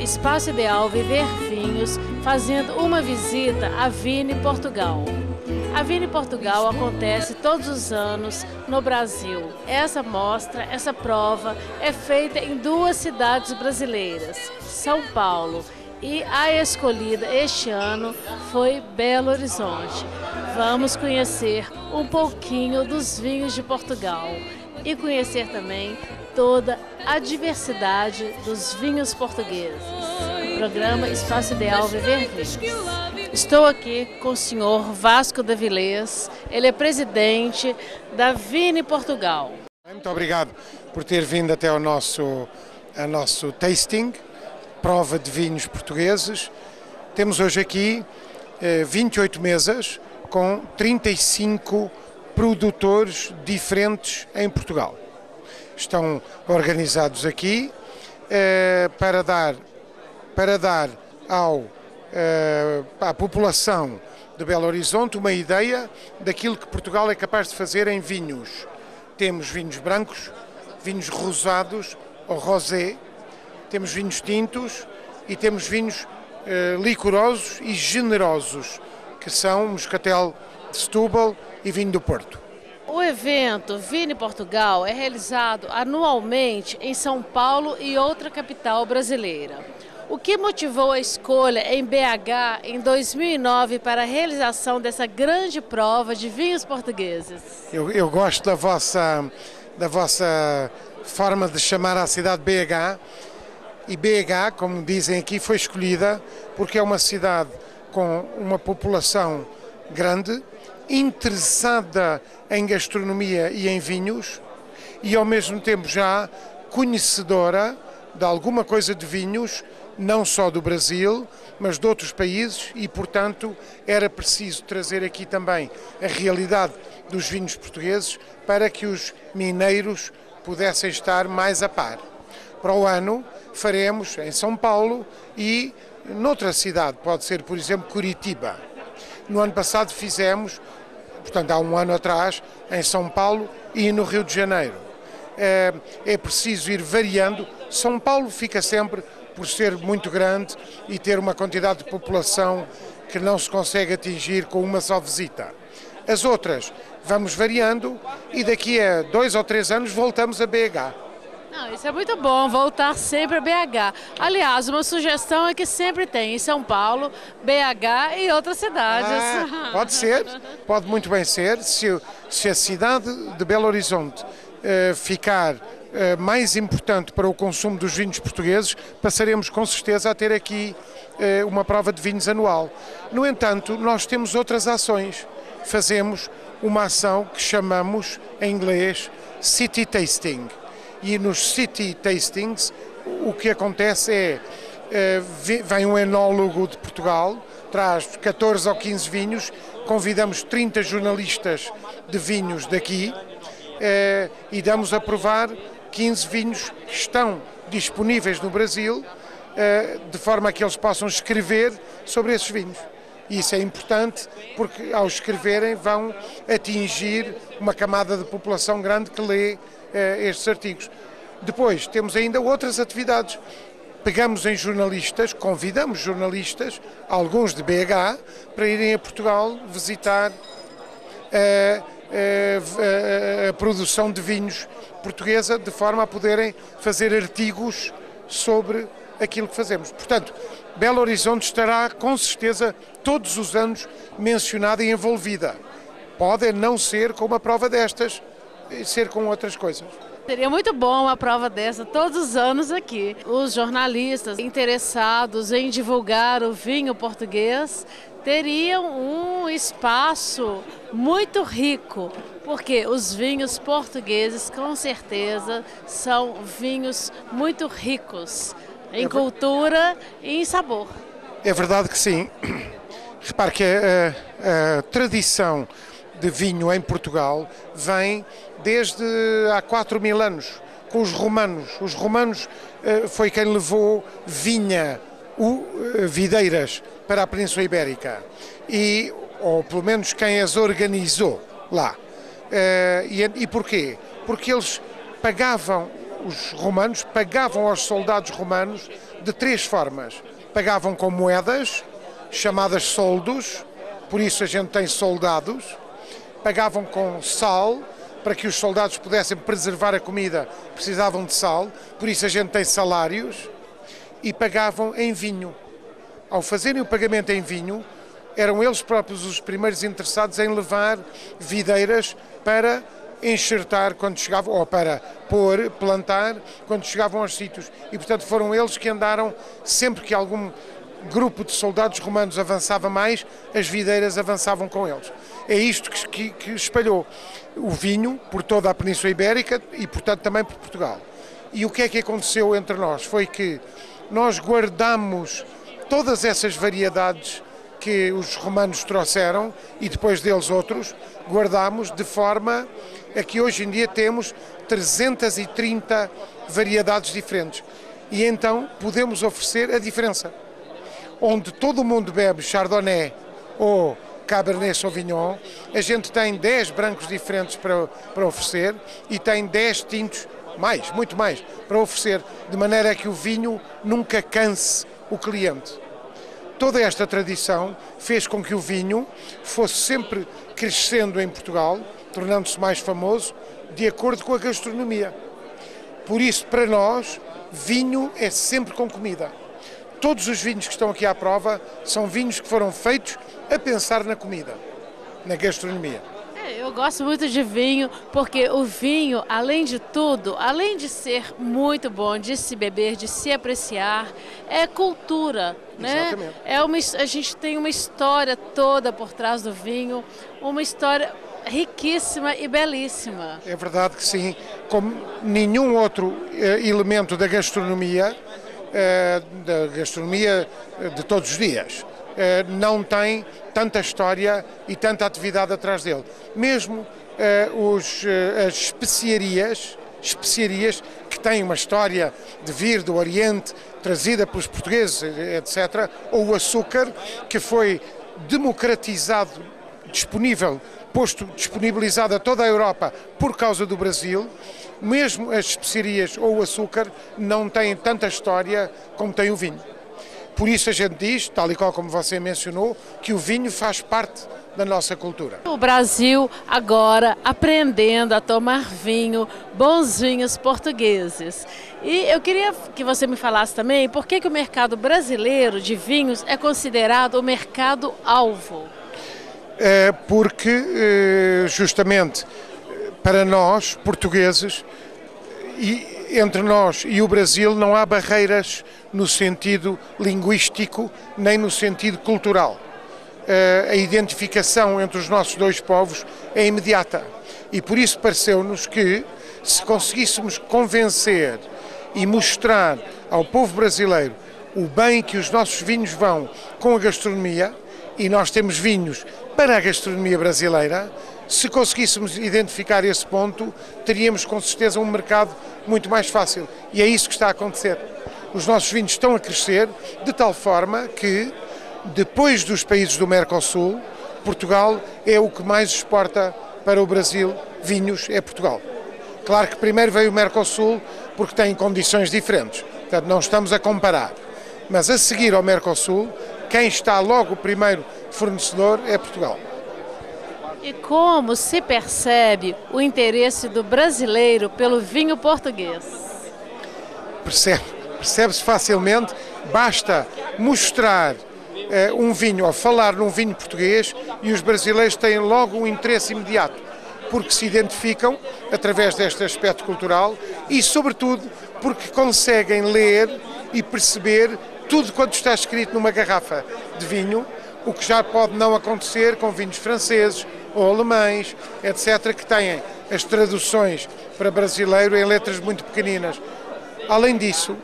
Espaço Ideal Viver Vinhos, fazendo uma visita à Vini Portugal. A Vini Portugal acontece todos os anos no Brasil. Essa mostra, essa prova é feita em duas cidades brasileiras, São Paulo, e a escolhida este ano foi Belo Horizonte. Vamos conhecer um pouquinho dos vinhos de Portugal e conhecer também toda a diversidade dos vinhos portugueses. O programa Espaço Ideal Viver Vinhos. Estou aqui com o senhor Vasco Davilés, ele é presidente da Vini Portugal. Muito obrigado por ter vindo até ao nosso tasting, prova de vinhos portugueses. Temos hoje aqui 28 mesas com 35 produtores diferentes em Portugal. Estão organizados aqui para dar à população de Belo Horizonte uma ideia daquilo que Portugal é capaz de fazer em vinhos. Temos vinhos brancos, vinhos rosados ou rosé, temos vinhos tintos e temos vinhos licorosos e generosos, que são Moscatel de Setúbal e vinho do Porto. O evento Vini Portugal é realizado anualmente em São Paulo e outra capital brasileira. O que motivou a escolha em BH em 2009 para a realização dessa grande prova de vinhos portugueses? Eu gosto da vossa forma de chamar a cidade BH, e BH, como dizem aqui, foi escolhida porque é uma cidade com uma população grande, interessada em gastronomia e em vinhos e ao mesmo tempo já conhecedora de alguma coisa de vinhos, não só do Brasil, mas de outros países, e portanto era preciso trazer aqui também a realidade dos vinhos portugueses para que os mineiros pudessem estar mais a par. Para o ano faremos em São Paulo e noutra cidade, pode ser por exemplo Curitiba. No ano passado fizemos, portanto há um ano atrás, em São Paulo e no Rio de Janeiro. É preciso ir variando. São Paulo fica sempre por ser muito grande e ter uma quantidade de população que não se consegue atingir com uma só visita. As outras vamos variando e daqui a 2 ou 3 anos voltamos a BH. Não, isso é muito bom, voltar sempre a BH. Aliás, uma sugestão é que sempre tem em São Paulo, BH e outras cidades. Pode ser, pode muito bem ser. Se a cidade de Belo Horizonte ficar mais importante para o consumo dos vinhos portugueses, passaremos com certeza a ter aqui uma prova de vinhos anual. No entanto, nós temos outras ações. Fazemos uma ação que chamamos em inglês City Tasting. E nos City Tastings o que acontece é, vem um enólogo de Portugal, traz 14 ou 15 vinhos, convidamos 30 jornalistas de vinhos daqui e damos a provar 15 vinhos que estão disponíveis no Brasil, de forma a que eles possam escrever sobre esses vinhos. E isso é importante porque ao escreverem vão atingir uma camada de população grande que lê estes artigos. Depois temos ainda outras atividades. Pegamos em jornalistas, convidamos jornalistas, alguns de BH, para irem a Portugal visitar a produção de vinhos portuguesa, de forma a poderem fazer artigos sobre aquilo que fazemos. Portanto, Belo Horizonte estará com certeza todos os anos mencionada e envolvida. Pode não ser com uma prova destas, ser com outras coisas. Seria muito bom uma prova dessa todos os anos aqui. Os jornalistas interessados em divulgar o vinho português teriam um espaço muito rico, porque os vinhos portugueses com certeza são vinhos muito ricos em cultura e em sabor. É verdade que sim. Repare que a tradição de vinho em Portugal vem desde há 4.000 anos, com os romanos. Os romanos foi quem levou videiras para a Península Ibérica, ou pelo menos quem as organizou lá. E porquê? Porque eles pagavam os romanos pagavam aos soldados romanos de 3 formas. Pagavam com moedas, chamadas soldos, por isso a gente tem soldados. Pagavam com sal, para que os soldados pudessem preservar a comida, precisavam de sal, por isso a gente tem salários. E pagavam em vinho. Ao fazerem o pagamento em vinho, eram eles próprios os primeiros interessados em levar videiras para enxertar quando chegavam, ou para plantar quando chegavam aos sítios. E, portanto, foram eles que andaram, sempre que algum grupo de soldados romanos avançava mais, as videiras avançavam com eles. É isto que espalhou o vinho por toda a Península Ibérica e, portanto, também por Portugal. E o que é que aconteceu entre nós? Foi que nós guardamos todas essas variedades que os romanos trouxeram e depois deles outros, guardamos de forma a que hoje em dia temos 330 variedades diferentes. E então podemos oferecer a diferença. Onde todo o mundo bebe Chardonnay ou Cabernet Sauvignon, a gente tem 10 brancos diferentes para oferecer e tem 10 tintos, muito mais, para oferecer, de maneira que o vinho nunca canse o cliente. Toda esta tradição fez com que o vinho fosse sempre crescendo em Portugal, tornando-se mais famoso, de acordo com a gastronomia. Por isso, para nós, vinho é sempre com comida. Todos os vinhos que estão aqui à prova são vinhos que foram feitos a pensar na comida, na gastronomia. Eu gosto muito de vinho, porque o vinho, além de tudo, além de ser muito bom de se beber, de se apreciar, é cultura, né? Exatamente. A gente tem uma história toda por trás do vinho, uma história riquíssima e belíssima. É verdade que sim, como nenhum outro elemento da gastronomia de todos os dias, não tem tanta história e tanta atividade atrás dele. Mesmo as especiarias que têm uma história de vir do Oriente, trazida pelos portugueses, etc., ou o açúcar, que foi democratizado, disponibilizado a toda a Europa por causa do Brasil. Mesmo as especiarias ou o açúcar não têm tanta história como tem o vinho. Por isso a gente diz, tal e qual como você mencionou, que o vinho faz parte da nossa cultura. O Brasil agora aprendendo a tomar vinho, bons vinhos portugueses. E eu queria que você me falasse também por que o mercado brasileiro de vinhos é considerado o mercado-alvo. Porque justamente para nós, portugueses, e entre nós e o Brasil não há barreiras no sentido linguístico nem no sentido cultural. A identificação entre os nossos dois povos é imediata e por isso pareceu-nos que se conseguíssemos convencer e mostrar ao povo brasileiro o bem que os nossos vinhos vão com a gastronomia, e nós temos vinhos para a gastronomia brasileira, se conseguíssemos identificar esse ponto, teríamos com certeza um mercado muito mais fácil. E é isso que está a acontecer. Os nossos vinhos estão a crescer de tal forma que, depois dos países do Mercosul, Portugal é o que mais exporta para o Brasil vinhos, é Portugal. Claro que primeiro veio o Mercosul porque tem condições diferentes, portanto não estamos a comparar. Mas a seguir ao Mercosul, quem está logo o primeiro fornecedor é Portugal. E como se percebe do brasileiro pelo vinho português? Percebe-se facilmente, basta mostrar um vinho ou falar num vinho português e os brasileiros têm logo um interesse imediato, porque se identificam através deste aspecto cultural e, sobretudo, porque conseguem ler e perceber tudo quanto está escrito numa garrafa de vinho, o que já pode não acontecer com vinhos franceses ou alemães, etc., que têm as traduções para brasileiro em letras muito pequeninas. Além disso,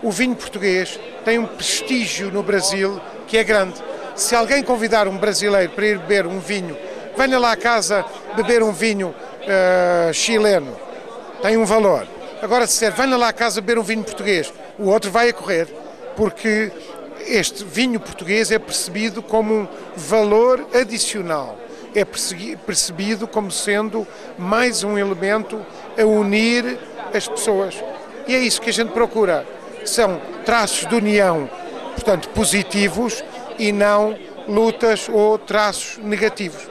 o vinho português tem um prestígio no Brasil que é grande. Se alguém convidar um brasileiro para ir beber um vinho, venha lá à casa beber um vinho chileno, tem um valor. Agora, se disser, venha lá à casa beber um vinho português, o outro vai a correr, porque este vinho português é percebido como um valor adicional, é percebido como sendo mais um elemento a unir as pessoas. E é isso que a gente procura. São traços de união, portanto, positivos e não lutas ou traços negativos.